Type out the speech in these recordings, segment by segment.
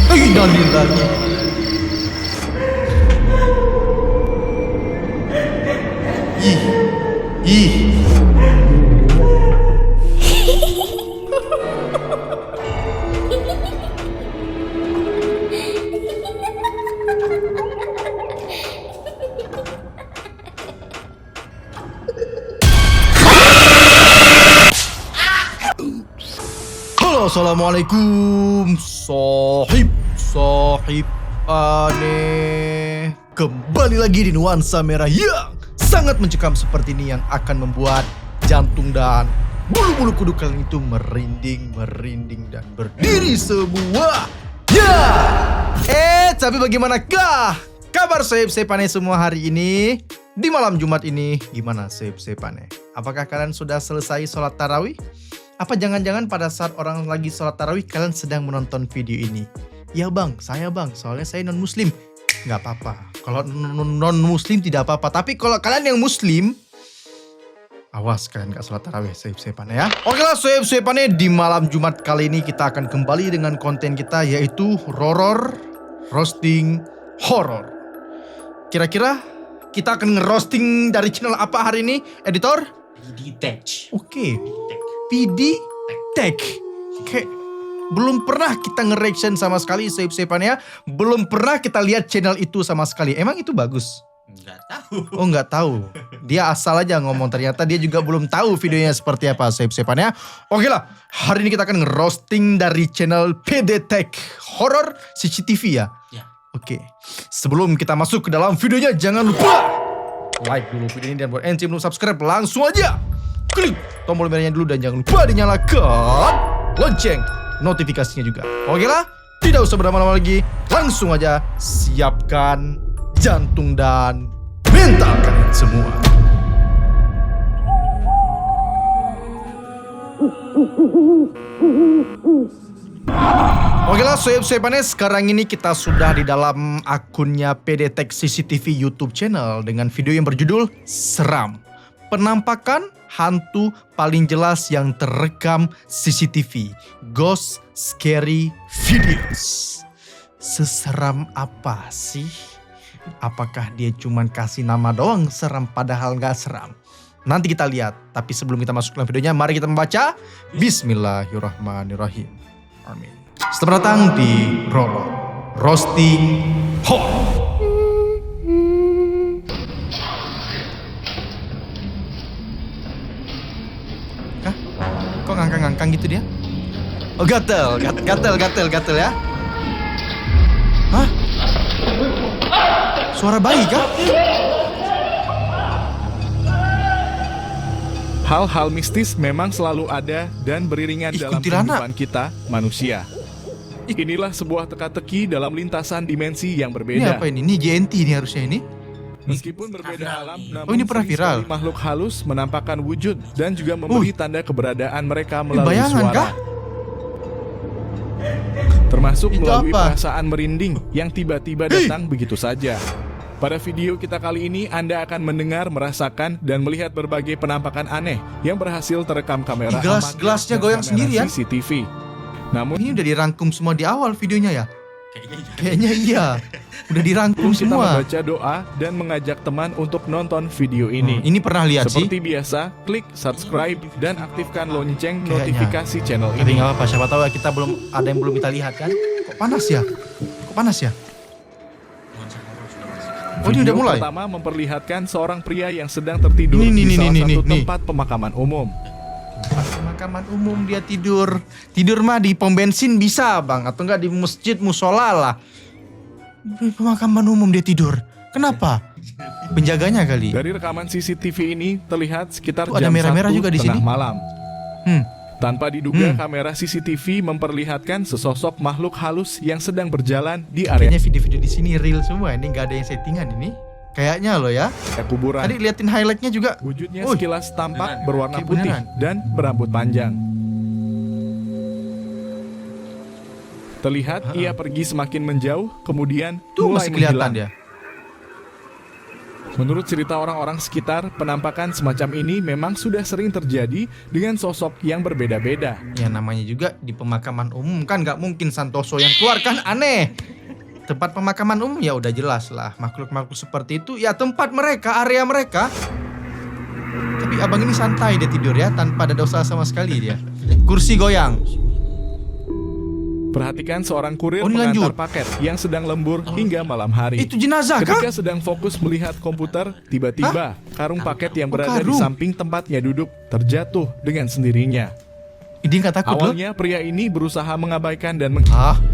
Innalillahi. Ih, ih. Halo, assalamualaikum, sohib aneh. Kembali lagi di nuansa merah yang sangat mencekam seperti ini, yang akan membuat jantung dan bulu-bulu kuduk kalian itu merinding dan berdiri semua. Ya, tapi bagaimanakah kabar sohib aneh semua hari ini? Di malam Jumat ini, gimana sohib aneh? Apakah kalian sudah selesai sholat tarawih? Apa jangan-jangan pada saat orang lagi sholat tarawih kalian sedang menonton video ini? Ya bang, soalnya saya non-muslim. Nggak apa-apa, kalau non-muslim tidak apa-apa. Tapi kalau kalian yang muslim, awas kalian nggak sholat tarawih, sohib aneh ya. Oke lah sohib aneh, di malam Jumat kali ini kita akan kembali dengan konten kita, yaitu roasting horror. Kira-kira kita akan ngerosting dari channel apa hari ini, editor? PD Tech. Oke. PD Tech. Kayak belum pernah kita nge-reaction sama sekali sohib aneh ya. Belum pernah kita lihat channel itu sama sekali. Emang itu bagus? Nggak tahu. Oh, nggak tau. Dia asal aja ngomong, ternyata dia juga belum tahu videonya seperti apa sohib aneh ya. Oke lah, hari ini kita akan nge-roasting dari channel PD Tech Horror CCTV ya. Ya. Oke. Sebelum kita masuk ke dalam videonya, jangan lupa like dulu video ini, dan buat ente belum subscribe langsung aja klik tombol merahnya dulu, dan jangan lupa dinyalakan lonceng notifikasinya juga. Oke lah, tidak usah berlama-lama lagi, langsung aja siapkan jantung dan mental kalian semua. Oke lah sohib aneh, sekarang ini kita sudah di dalam akunnya PD Tech CCTV YouTube channel dengan video yang berjudul Seram. Penampakan hantu paling jelas yang terekam CCTV. Ghost Scary Videos. Seseram apa sih? Apakah dia cuman kasih nama doang seram padahal gak seram? Nanti kita lihat. Tapi sebelum kita masuk ke dalam videonya, mari kita membaca Bismillahirrahmanirrahim. Amin. Selamat datang di Roasting Horror. Hah? Kok ngangkang-ngangkang gitu dia? Oh, gatel ya? Hah? Suara bayi kah? Hal-hal mistis memang selalu ada dan beriringan dalam kuntilanak. kehidupan kita, manusia. Inilah sebuah teka-teki dalam lintasan dimensi yang Ini berbeda. apa ini? Ini JNT ini harusnya ini. Meskipun berbeda alam, namun Oh, ini pernah viral. sering-sering makhluk halus menampakkan wujud dan juga memberi tanda keberadaan mereka melalui bayangan suara. kah? Termasuk Itu melalui apa? perasaan merinding yang tiba-tiba datang begitu saja. Pada video kita kali ini, Anda akan mendengar, merasakan, dan melihat berbagai penampakan aneh yang berhasil terekam kamera Gelas-gelasnya amatir dan goyang kamera sendiri ya? CCTV. Namun, Ini udah dirangkum semua di awal videonya ya? Kayaknya iya. Kayaknya iya. Udah dirangkum kita semua. membaca doa dan mengajak teman untuk nonton video ini. Ini pernah lihat sih? Seperti biasa, klik subscribe dan aktifkan lonceng Kayaknya. notifikasi channel Tapi ini. nggak apa-apa, siapa tahu kita belum ada yang belum kita lihat kan? Kok panas ya? Nuansa horor sudah masuk. Oh, ini udah Video mulai? pertama memperlihatkan seorang pria yang sedang tertidur Ini, di salah ini, satu ini. tempat pemakaman umum. Pemakaman umum dia tidur. Tidur mah di pom bensin bisa bang, atau enggak di masjid musola lah. Di pemakaman umum dia tidur. Kenapa? Penjaganya kali. Dari rekaman CCTV ini terlihat sekitar Tuh, ada jam merah-merah 1 juga di tengah sini. malam. Hmm. Tanpa diduga, kamera CCTV memperlihatkan sesosok makhluk halus yang sedang berjalan di area Kayaknya video-video di sini real semua. Ini nggak ada yang settingan ini. Kayaknya loh ya. kuburan. Tadi liatin highlightnya juga. Wujudnya Wih, sekilas tampak beneran. berwarna Kayak putih beneran. dan berambut panjang. Terlihat ia pergi semakin menjauh, kemudian tuh mulai masih kelihatan menghilang. dia. Menurut cerita orang-orang sekitar, penampakan semacam ini memang sudah sering terjadi dengan sosok yang berbeda-beda. Ya namanya juga di pemakaman umum kan nggak mungkin Santoso yang keluar kan aneh. Tempat pemakaman umum ya udah jelas lah makhluk-makhluk seperti itu ya tempat mereka, area mereka. Tapi abang ini santai dia tidur ya tanpa ada dosa sama sekali dia. Kursi goyang. Perhatikan seorang kurir Oh, ini mengantar lanjut. paket yang sedang lembur hingga malam hari. Itu jenazah kah? Ketika sedang fokus melihat komputer, tiba-tiba karung paket yang Oh, berada di karung. samping tempatnya duduk terjatuh dengan sendirinya. Dia nggak takut loh. Awalnya pria ini berusaha mengabaikan dan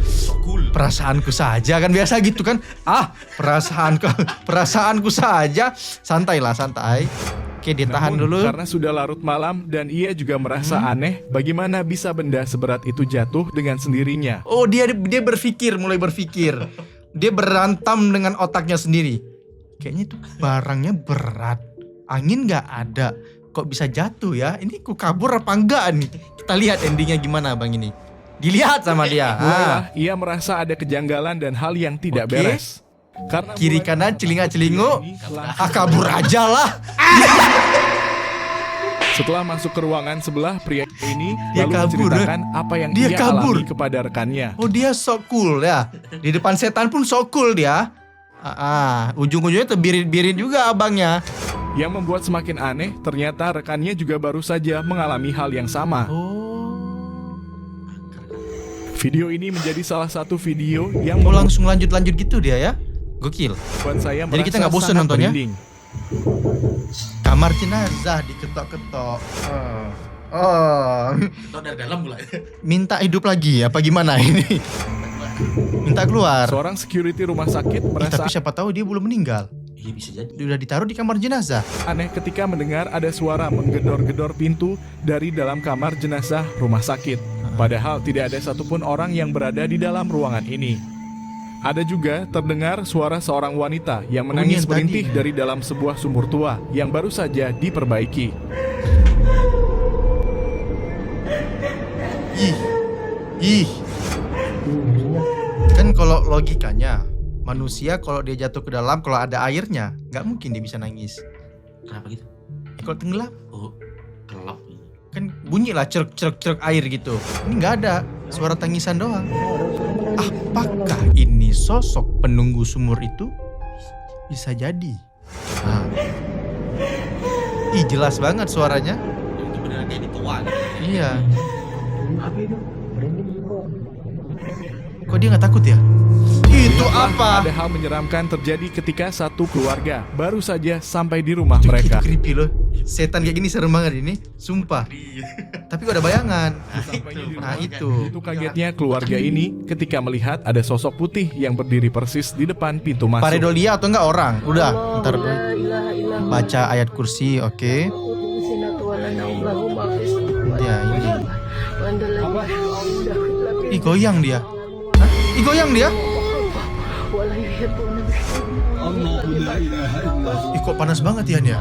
So cool. Perasaanku saja kan biasa gitu kan. Perasaanku saja. Santai lah, santai. Oke, ditahan Namun, dulu. karena sudah larut malam dan ia juga merasa aneh bagaimana bisa benda seberat itu jatuh dengan sendirinya. Oh, dia mulai berpikir. Dia berantam dengan otaknya sendiri. Kayaknya itu barangnya berat. Angin nggak ada. Kok bisa jatuh ya? Ini ku kabur apa enggak nih? Kita lihat endingnya gimana bang ini. Dilihat sama dia. Mulailah ia merasa ada kejanggalan dan hal yang tidak Oke. beres. Karena Kiri mulai- kanan celinga-celingu. Langsung- Kabur aja lah. Setelah masuk ke ruangan sebelah, pria ini Dia lalu kabur, menceritakan apa yang Dia ia kabur. alami kepada rekannya. Oh, dia so cool ya. Di depan setan pun so cool dia. Ujung-ujungnya terbirit-birit juga abangnya. Yang membuat semakin aneh, ternyata rekannya juga baru saja mengalami hal yang sama. Oh. Video ini menjadi salah satu video yang Mau langsung lanjut gitu dia ya. Gokil. membuat saya Jadi kita merasa nggak bosan sangat nontonnya? merinding. Kamar jenazah diketok-ketok. Oh. Atau dari dalam mulai. Minta hidup lagi apa gimana ini? Minta keluar. Seorang security rumah sakit Ih, merasa tapi siapa tahu dia belum meninggal. Iya bisa jadi. Dia udah ditaruh di kamar jenazah. aneh ketika mendengar ada suara menggedor-gedor pintu dari dalam kamar jenazah rumah sakit. Padahal tidak ada satupun orang yang berada di dalam ruangan ini. Ada juga terdengar suara seorang wanita yang menangis yang merintih tadi. dari dalam sebuah sumur tua yang baru saja diperbaiki. Ih. Kan kalau logikanya manusia kalau dia jatuh ke dalam kalau ada airnya nggak mungkin dia bisa nangis. Kenapa gitu? Kalau tenggelam Oh, gelap. kan bunyi lah ceruk air gitu. Ini nggak ada, suara tangisan doang. Apakah ini sosok penunggu sumur itu? Bisa jadi. Ih, jelas banget suaranya. Itu beneran kayak ditua gitu. Iya. Kok dia nggak takut ya? Itu apa? Ada hal menyeramkan terjadi ketika satu keluarga baru saja sampai di rumah Itu mereka. creepy loh. Setan kayak gini serem banget ini, sumpah. Tapi kok ada bayangan. Nah itu. Itu kagetnya keluarga ini ketika melihat ada sosok putih yang berdiri persis di depan pintu masuk. Pareidolia atau enggak orang? Udah, ntar baca ayat kursi, oke. Ya ini. Ih goyang dia. Hah? Ih goyang dia. Ih kok panas banget ya dia.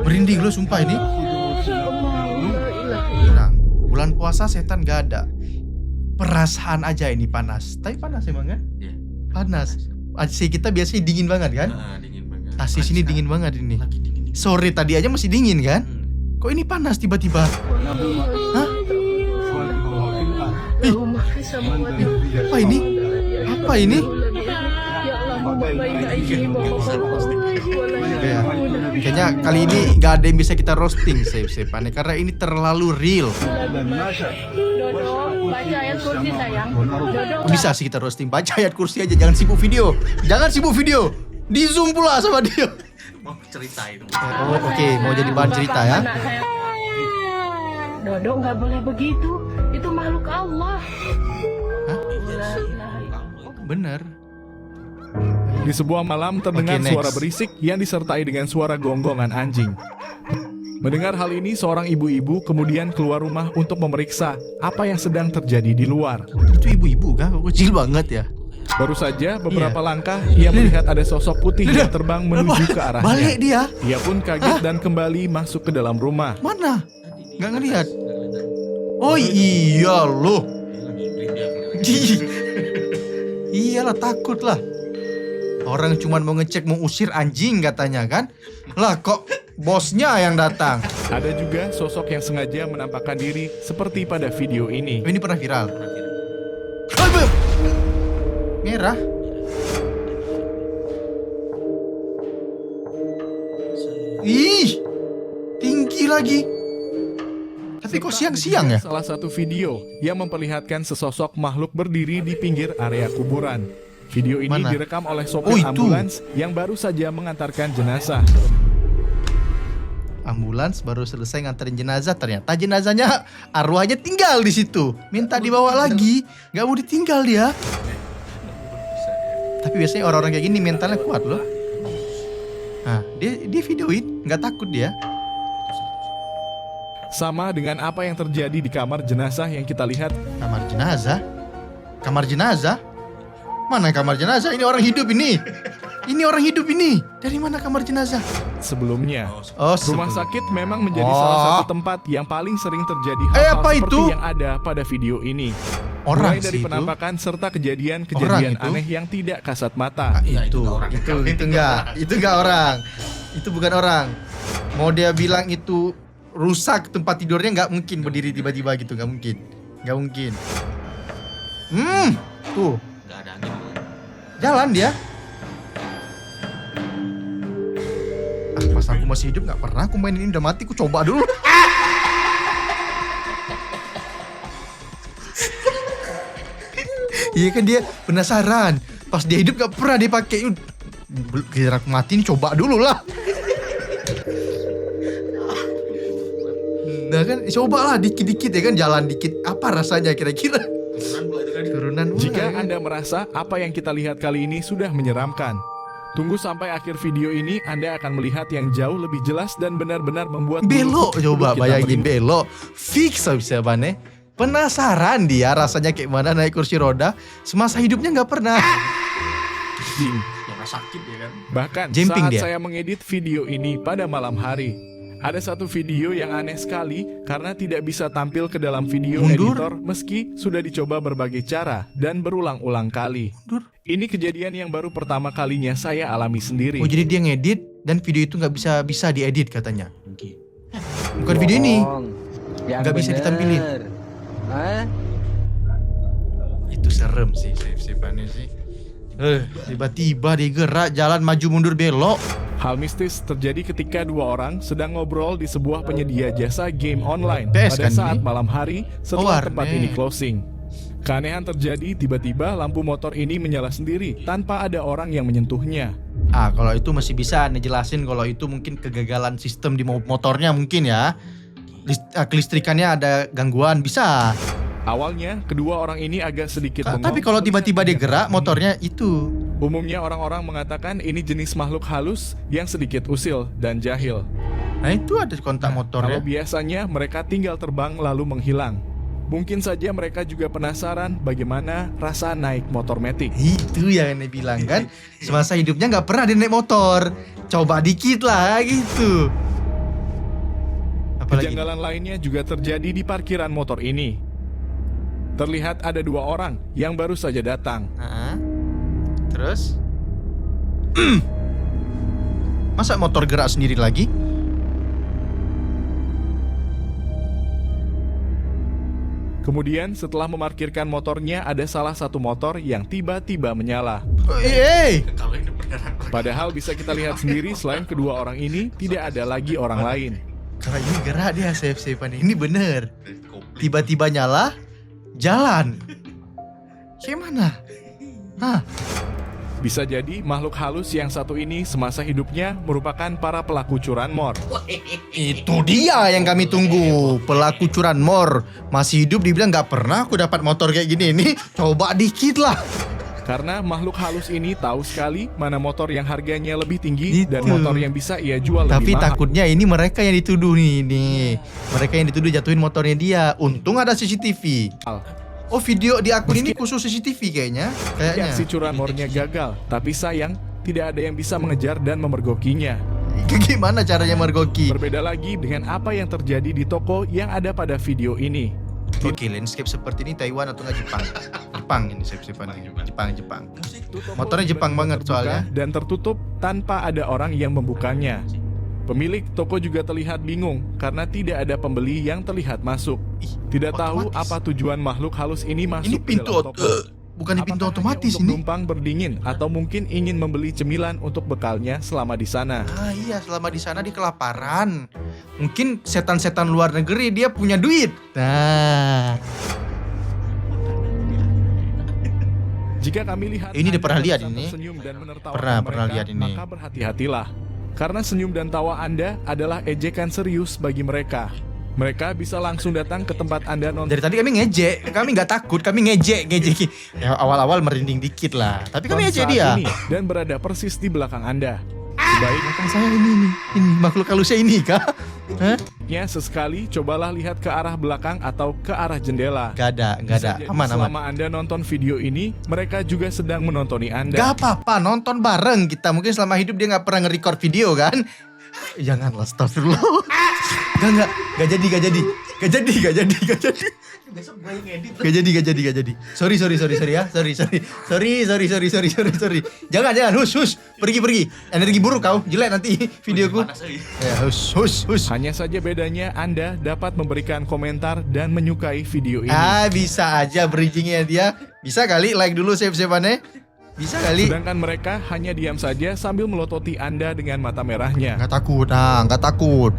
Merinding lo sumpah ini. Tenang. Bulan puasa setan gak ada. Perasaan aja ini panas. Tapi panas emang kan? Iya. Panas. AC kita biasanya dingin banget kan? Dingin banget. AC sini dingin banget ini. Lagi dingin. Sore tadi aja masih dingin kan? Kok ini panas tiba-tiba? Hah? Ih, apa ini? Apa ini? Ya, kayaknya kali ini nggak ada yang bisa kita roasting, Safe aneh karena ini terlalu real. Dodo, baca ayat kursi sayang. Dodo, Bisa sih kita roasting, baca ayat kursi aja, jangan sibuk video. Jangan sibuk video. Di zoom pula sama dia. Mau cerita itu. Oh, oke, mau jadi bahan cerita ya. anak saya. Dodo nggak boleh begitu. Itu makhluk Allah. Hah? La ilaha illallah. Bener. Di sebuah malam terdengar Oke, next. suara berisik yang disertai dengan suara gonggongan anjing. Mendengar hal ini, seorang ibu-ibu kemudian keluar rumah untuk memeriksa apa yang sedang terjadi di luar. Itu ibu-ibu kan? Kok kecil banget ya? Baru saja beberapa Iya. langkah ia melihat ada sosok putih yang terbang menuju ke arahnya. Balik dia. Ia pun kaget dan kembali masuk ke dalam rumah. Mana? Nggak ngelihat. Oh iya loh. Dia lagi berindah. Iyalah takut lah. Orang cuma mau ngecek, mau usir anjing katanya kan. Lah kok bosnya yang datang. Ada juga sosok yang sengaja menampakkan diri seperti pada video ini. Ini pernah viral. Terakhir. Aduh. Merah. Ih, tinggi lagi. Tapi kok siang-siang ya? Salah satu video yang memperlihatkan sesosok makhluk berdiri di pinggir area kuburan. Video ini Mana? direkam oleh Oh, sopir itu. ambulans yang baru saja mengantarkan jenazah. Ambulans baru selesai nganterin jenazah, ternyata jenazahnya arwahnya tinggal di situ. Minta dibawa lagi, nggak mau ditinggal dia. Bisa ya. Tapi biasanya orang-orang kayak gini mentalnya kuat loh. Nah, dia videoin, nggak takut dia. Sama dengan apa yang terjadi di kamar jenazah yang kita lihat. Kamar jenazah? Kamar jenazah? Mana kamar jenazah? Ini orang hidup ini. Ini orang hidup ini. Dari mana kamar jenazah? Sebelumnya, Oh, rumah sebelum- sakit memang menjadi Oh. salah satu tempat yang paling sering terjadi apa hal-hal seperti itu? yang ada pada video ini. Orang Mulai dari sih itu. penampakan serta Orang kejadian-kejadian itu? aneh yang tidak kasat Ah, mata. Ya, itu, itu nggak orang. itu enggak orang. Itu bukan orang. Mau dia bilang itu rusak tempat tidurnya, nggak mungkin berdiri tiba-tiba gitu, nggak mungkin. Nggak mungkin. Tuh, Nggak ada angin. jalan dia. Ah, pas aku masih hidup nggak pernah aku main ini, udah mati aku coba dulu. Iya kan, dia penasaran. Pas dia hidup nggak pernah dipakai. Kira aku mati nih, coba dulu lah. Nah kan, coba lah dikit-dikit ya kan, jalan dikit. Apa rasanya kira-kira? Turunan mulai dengan Turunan Jika mulai. Anda merasa apa yang kita lihat kali ini sudah menyeramkan, tunggu sampai akhir video ini Anda akan melihat yang jauh lebih jelas dan benar-benar membuat Belok, bulu coba kita bayangin merinding. belok. Fix bisa bane. Penasaran dia rasanya kayak mana naik kursi roda. Semasa hidupnya nggak pernah. yang sakit ya kan. Bahkan Jumping saat dia. saya mengedit video ini pada malam hari, ada satu video yang aneh sekali karena tidak bisa tampil ke dalam video Mundur. editor meski sudah dicoba berbagai cara dan berulang-ulang kali. Mundur. Ini kejadian yang baru pertama kalinya saya alami sendiri. Oh, jadi dia ngedit dan video itu nggak bisa diedit katanya. Mungkin. Bukan video ini. Yang Nggak bisa bener. ditampilin. Hah? Itu serem sih, sip-sipannya sih. Tiba-tiba dia gerak, jalan maju mundur belok. Hal mistis terjadi ketika dua orang sedang ngobrol di sebuah penyedia jasa game online PS pada kan saat ini? malam hari setelah warnet. tempat ini closing. Keanehan terjadi tiba-tiba lampu motor ini menyala sendiri tanpa ada orang yang menyentuhnya. Ah, kalau itu masih bisa ngejelasin kalau itu mungkin kegagalan sistem di motornya mungkin ya. Kelistrikannya ada gangguan, bisa. Awalnya kedua orang ini agak sedikit bengong. Tapi kalau tiba-tiba dia gerak motornya itu. Umumnya orang-orang mengatakan ini jenis makhluk halus yang sedikit usil dan jahil. Nah, itu ada kontak Kalau motornya. biasanya mereka tinggal terbang lalu menghilang. Mungkin saja mereka juga penasaran bagaimana rasa naik motor metik. Itu yang dia bilang kan. Semasa hidupnya nggak pernah dia naik motor. Coba dikit lah gitu. Apalagi? Kejanggalan lainnya juga terjadi di parkiran motor ini. Terlihat ada dua orang yang baru saja datang. Terus? Masa motor gerak sendiri lagi? Kemudian setelah memarkirkan motornya ada salah satu motor yang tiba-tiba menyala. Kalau ini beneran. Padahal bisa kita lihat sendiri selain kedua orang ini tidak ada lagi orang lain. Kalau ini gerak dia safe-safean. Ini bener. Komplit. Tiba-tiba nyala, jalan. Kayak mana? Hah? Bisa jadi makhluk halus yang satu ini semasa hidupnya merupakan para pelaku curanmor. Itu dia yang kami tunggu. Pelaku curanmor masih hidup, dibilang nggak pernah aku dapat motor kayak gini. Ini coba dikit lah. Karena makhluk halus ini tahu sekali mana motor yang harganya lebih tinggi dan Itu. motor yang bisa ia jual Tapi lebih mahal. takutnya ini mereka yang dituduh nih. Mereka yang dituduh jatuhin motornya dia. Untung ada CCTV. Oh, video di akun ini khusus CCTV kayaknya. Aksi curanmornya gagal, tapi sayang tidak ada yang bisa mengejar dan memergokinya. Gimana caranya mergoki? Berbeda lagi dengan apa yang terjadi di toko yang ada pada video ini. Oke, landscape seperti ini Taiwan atau nggak Jepang? Jepang ini shape-shapeannya. Jepang. Motornya Jepang banget soalnya. Dan tertutup tanpa ada orang yang membukanya. Pemilik toko juga terlihat bingung karena tidak ada pembeli yang terlihat masuk. Tidak tahu otomatis. apa tujuan makhluk halus ini masuk Ini ke pintu dalam toko. bukan di pintu Apakah hanya otomatis untuk ini. numpang berdingin atau mungkin ingin membeli cemilan untuk bekalnya selama di sana. Ah iya, selama di sana dia kelaparan. Mungkin setan-setan luar negeri dia punya duit. Nah, Jika kami lihat Ini udah Anda pernah lihat terus ini? tersenyum dan menertawakan Pernah mereka, lihat ini. maka berhati-hatilah. Karena senyum dan tawa Anda adalah ejekan serius bagi mereka. Mereka bisa langsung datang ke tempat Anda nonton dari tadi kami ngejek, kami nggak takut, kami ngejek. Ya, awal-awal merinding dikit lah, tapi kami ngejek saat dia. ini dan berada persis di belakang Anda. Sebaiknya Belakang saya ini makhluk halusnya ini kah? Hah? sesekali cobalah lihat ke arah belakang atau ke arah jendela. Gak ada, Bisa jadi aman. Selama Anda nonton video ini, mereka juga sedang menontoni Anda. Gak apa-apa, nonton bareng kita. Mungkin selama hidup dia nggak pernah nge-record video kan? Janganlah, astagfirullah. Gak jadi. Gak jadi. Sorry ya. Sorry. Jangan. Hus. Pergi. Energi buruk kau. Jelek nanti videoku. Panas lagi. Ya, hus. Hanya saja bedanya Anda dapat memberikan komentar dan menyukai video ini. Ah, bisa aja bridgingnya dia. Bisa kali like dulu save-saveannya. Bisa kali. Sedangkan mereka hanya diam saja sambil melototi Anda dengan mata merahnya. Nggak takut.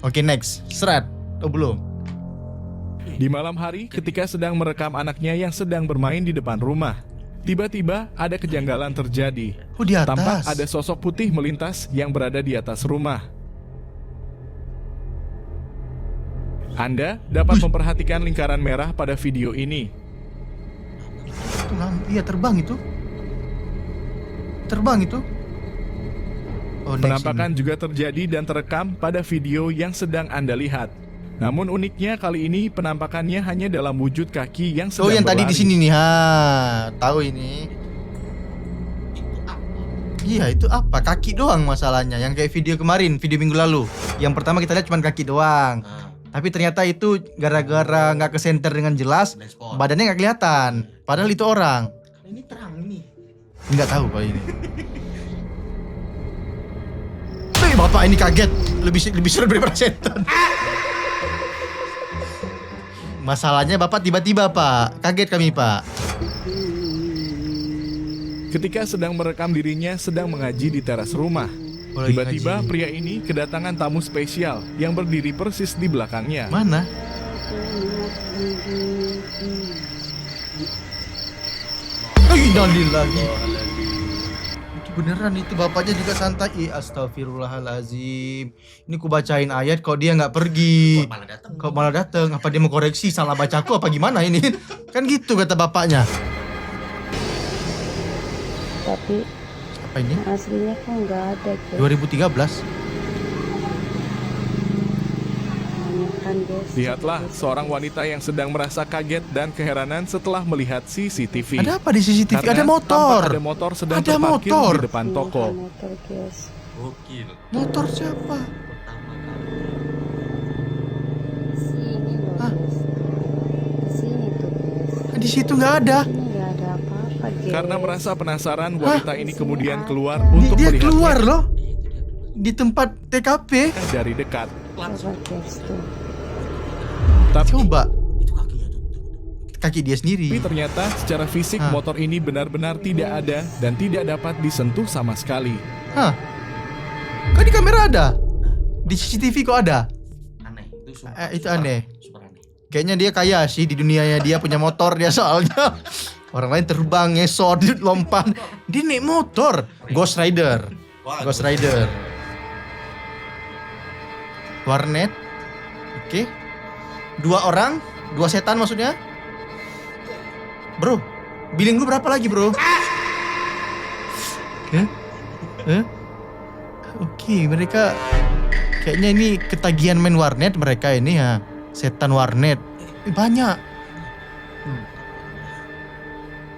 Oke, next. Serat. Oh, belum. Di malam hari, ketika sedang merekam anaknya yang sedang bermain di depan rumah, tiba-tiba ada kejanggalan terjadi. Oh, di atas. Tampak ada sosok putih melintas yang berada di atas rumah. Anda dapat memperhatikan lingkaran merah pada video ini. Itu iya, terbang itu. Oh, next Penampakan juga terjadi dan terekam pada video yang sedang Anda lihat. Namun uniknya kali ini penampakannya hanya dalam wujud kaki yang ini. sedang Oh, yang tadi di berlari. sini nih. Tahu ini. Iya, itu apa? Kaki doang masalahnya. Yang kayak video kemarin, video minggu lalu. Yang pertama kita lihat cuma kaki doang. Tapi ternyata itu gara-gara nggak ke center dengan jelas, Blind spot. badannya nggak kelihatan. Padahal itu orang. Ini terang nih. Nggak tahu kalau ini. Bapak ini kaget. Lebih serem daripada setan. Masalahnya Bapak tiba-tiba, Pak. Kaget kami, Pak. Ketika sedang merekam dirinya sedang mengaji di teras rumah. Oh, lagi Tiba-tiba ngaji. pria ini kedatangan tamu spesial yang berdiri persis di belakangnya. Mana? Innalillahi. Itu beneran, itu bapaknya juga santai. Astagfirullahalazim. Ini ku bacain ayat kok dia nggak pergi. Kok malah dateng. Apa dia mau koreksi salah bacaku apa gimana ini? Kan gitu kata bapaknya. Tapi Apa ini? aslinya kok nggak ada, guys. 2013. Hanya kan, guys. Lihatlah seorang wanita yang sedang merasa kaget dan keheranan setelah melihat CCTV. Ada apa di CCTV? Karena Ada motor. tampak ada motor sedang Ada terparkir motor. di depan Ini toko. kan motor, guys. Gokil. Motor siapa? Pertama kali. Sini loh, Hah? guys. Sini tuh, guys. Di situ nggak ada. Ini nggak ada apa-apa, guys. Karena merasa penasaran, wanita ini kemudian keluar Dia untuk Dia melihatnya keluar loh Iya, itu dia. di tempat TKP. dari dekat. Langsung. Coba, guys, tuh. Tapi Coba Itu kakinya tuh. kaki dia sendiri. ternyata secara fisik Hah. motor ini benar-benar tidak ada dan tidak dapat disentuh sama sekali. Hah? Kok di kamera ada? Di CCTV kok ada? Aneh. Itu aneh. Super aneh. Kayaknya dia kaya sih di dunianya, dia punya motor dia soalnya. Orang lain terbang, ngesot, lompat. Dia naik motor. Ghost Rider. Ghost Rider. Warnet. Oke. 2 orang, 2 setan maksudnya. Bro, billing lu berapa lagi, bro? Oke, mereka kayaknya ini ketagihan main warnet mereka ini ya. Setan warnet. Banyak.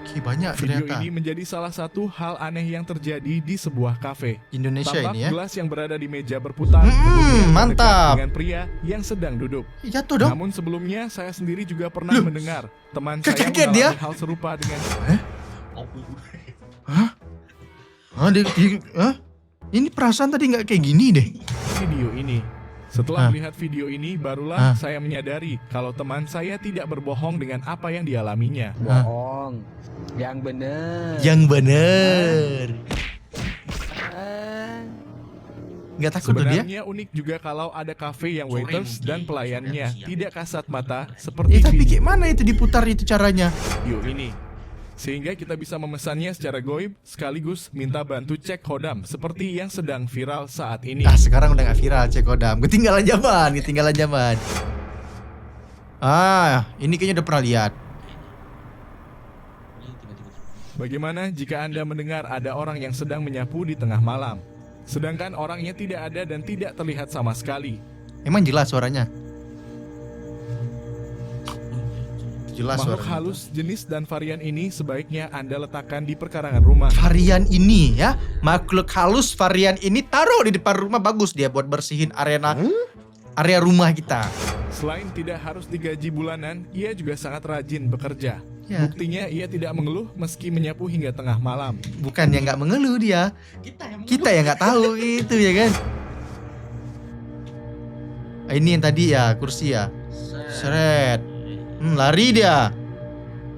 Oke, Oke, banyak Video ternyata. ini menjadi salah satu hal aneh yang terjadi di sebuah kafe. Indonesia Tampak ini ya. gelas yang berada di meja berputar Hmm, kemudian mendekat mantap. dengan pria yang sedang duduk. Jatuh dong. Namun sebelumnya saya sendiri juga pernah mendengar teman saya Kekaget mengalami dia. hal serupa dengan Ini perasaan tadi nggak kayak gini deh. video ini. Setelah Ah. melihat video ini barulah Ah. saya menyadari kalau teman saya tidak berbohong dengan apa yang dialaminya. Bohong. Yang bener. Yang bener. Ah, Nggak takut tuh dia? Sebenarnya unik juga kalau ada kafe yang Sore waiters mungkin, dan pelayannya sore siang. tidak kasat mata seperti Tapi video gimana itu diputar itu caranya? ini. Sehingga kita bisa memesannya secara goib sekaligus minta bantu cek hodam seperti yang sedang viral saat ini. Ah, sekarang udah nggak viral cek kodam. Ketinggalan zaman. Ah, ini kayaknya udah pernah lihat. Ini tiba-tiba Bagaimana jika Anda mendengar ada orang yang sedang menyapu di tengah malam, sedangkan orangnya tidak ada dan tidak terlihat sama sekali? Emang jelas suaranya? Jelas Makhluk suaranya. halus jenis dan varian ini sebaiknya Anda letakkan di perkarangan rumah. Varian ini ya, makhluk halus varian ini taruh di depan rumah, bagus dia buat bersihin area rumah kita. Selain tidak harus digaji bulanan, ia juga sangat rajin bekerja. Ya. Buktinya ia tidak mengeluh meski menyapu hingga tengah malam. Bukan yang nggak mengeluh dia, kita yang nggak tahu itu ya kan. Ini yang tadi ya, kursi ya. Seret. Lari dia.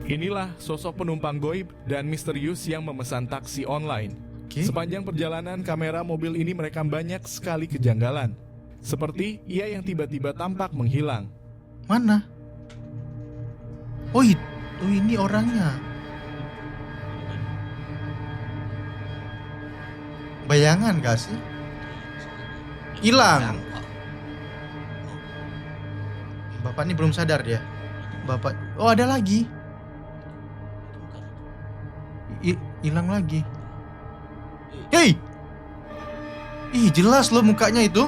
Inilah sosok penumpang goib dan misterius yang memesan taksi online. Oke. Sepanjang perjalanan kamera mobil ini merekam banyak sekali kejanggalan. Seperti ia yang tiba-tiba tampak menghilang. Mana? Oh, ini orangnya. Bayangan gak sih? Hilang. Bapak ini belum sadar dia. Bapak, oh ada lagi. Hilang lagi. Hei, ih jelas loh mukanya itu.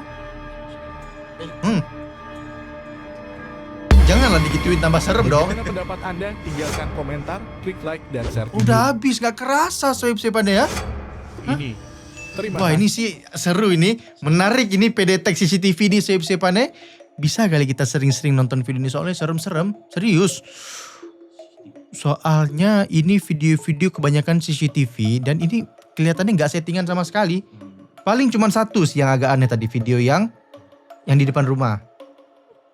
Janganlah digituin, tambah serem dong. Bagaimana pendapat Anda? Tinggalkan komentar, klik like, dan share video Udah habis, gak kerasa swipe-swipeannya ya. ini. Terima Wah kasih. ini sih seru ini, menarik ini PDTech CCTV di swipe-swipeannya. Bisa kali kita sering-sering nonton video ini soalnya serem-serem, serius. Soalnya ini video-video kebanyakan CCTV dan ini kelihatannya nggak settingan sama sekali. Paling cuma satu sih yang agak aneh tadi, video yang di depan rumah.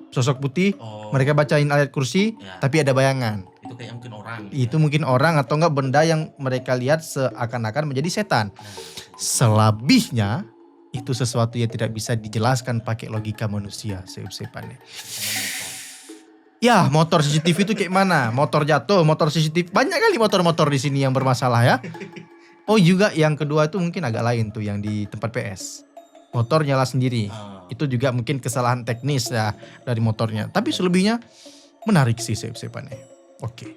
Sosok putih, mereka bacain ayat kursi, Ya. tapi ada bayangan. itu kayak mungkin orang. Itu mungkin orang atau enggak benda yang mereka lihat seakan-akan menjadi setan. Selebihnya itu sesuatu yang tidak bisa dijelaskan pakai logika manusia seup-seupannya. Ya, motor CCTV itu kayak mana? Motor jatuh, motor CCTV. Banyak kali motor-motor di sini yang bermasalah ya. Oh juga yang kedua itu mungkin agak lain tuh yang di tempat PS. Motor nyala sendiri. Itu juga mungkin kesalahan teknis ya dari motornya. Tapi selebihnya menarik sih seup-seupannya. Oke.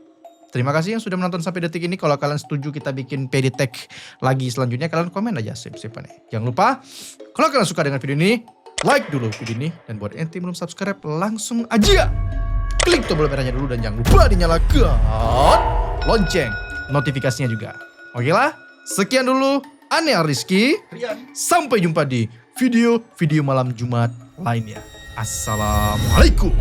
Terima kasih yang sudah menonton sampai detik ini. Kalau kalian setuju kita bikin PDTech lagi selanjutnya, kalian komen aja seup-seupannya. Jangan lupa, kalau kalian suka dengan video ini, like dulu video ini. Dan buat ente belum subscribe, langsung aja klik tombol merahnya dulu. Dan jangan lupa dinyalakan lonceng notifikasinya juga. Oke lah, sekian dulu. Ane Rizky. Sampai jumpa di video malam Jumat lainnya. Assalamualaikum.